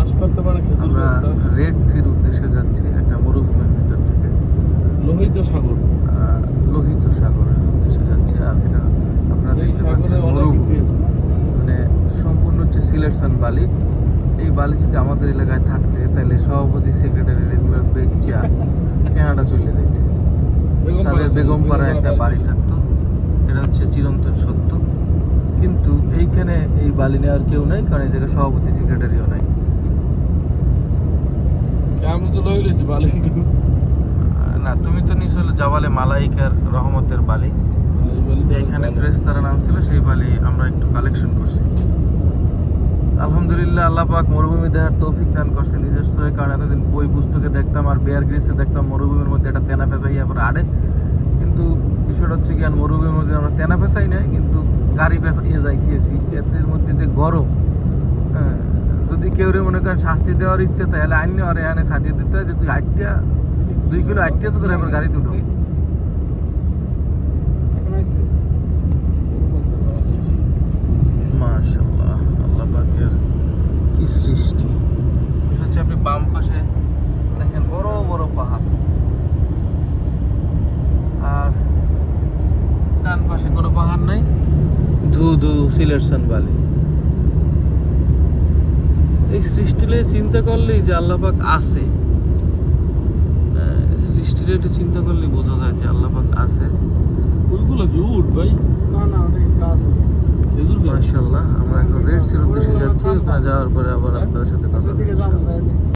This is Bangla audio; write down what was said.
চাষ করতে পারে খেজুর আমরা গাছ চাষ। রেড সির উদ্দেশ্যে যাচ্ছি একটা মরুভূমির ভিতর থেকে। লোহিত সাগর, লোহিত সাগরের উদ্দেশ্যে যাচ্ছি। আর এটা আপনারা যেই দেখতে পাচ্ছেন সাগরে অনেক মরুভূমি, ইতিহাস। মানে সম্পূর্ণ হচ্ছে সিলেকশন বালি। এই বালি যদি আমাদের এলাকায় থাকতে তাহলে সভাপতি সেক্রেটারি রেগুলার বেচা কানাডা চলে যাইতে, তাদের বেগমপাড়ায় একটা বাড়ি থাকতো। এটা হচ্ছে চিরন্তন সত্য। কিন্তু এইখানে এই বালি নেওয়ার কেউ নাই, কারণ এই জায়গায় সভাপতি সেক্রেটারিও নাই। আমি তো লই লইছি বালি। না, তুমি তো নিস হলো জাবালে মালাইকার রহমতের বালি। এখানে ফেরেশতারা নাম ছিল, সেই বালি আমরা একটু কালেকশন করছি। আলহামদুলিল্লাহ, আল্লাহ পাক মরুভূমি দেখার তৌফিক দান করছে নিজস্ব। কারণ এতদিন বই পুস্তকে দেখতাম আর বেয়ার গ্রিসে দেখতাম মরুভূমির মধ্যে একটা তেনা পেঁচাই আবার আড়ে। কিন্তু বিষয়টা হচ্ছে কি, আর মরুভূমির মধ্যে আমরা তেনা পেঁচাই নাই, কিন্তু গাড়ি পেঁচাইয়ে যাইতেছি। এদের মধ্যে যে গরম, হ্যাঁ, যদি কেউ মনে করেন শাস্তি দেওয়ার ইচ্ছে, তাহলে আইন নেওয়ার এখানে সাজিয়ে দিতে হয় যে তুই 2 কিলো 8টা তো তোর এবার গাড়িতে উঠো। মাশাআল্লাহ, আল্লাহ পাকের কি সৃষ্টি। এটা হচ্ছে আপনি বাম পাশে দেখেন বড় বড় পাহাড়, আর ডান পাশে কোনো পাহাড় নাই, ধু ধু সিলেকশন বালি। এই সৃষ্টিলে চিন্তা করলেই যে আল্লাহ পাক আছে, সৃষ্টিলে একটু চিন্তা করলেই বোঝা যায় যে আল্লাহ পাক আছে। ওইগুলো কি উঠ ভাই? না না, অনেক গাছ, খেজুর গাছ। মাশাআল্লাহ, আমরা এখন রেড সির উদ্দেশ্যে যাচ্ছি। ওখানে যাওয়ার পরে আবার আপনাদের সাথে কথা হবে।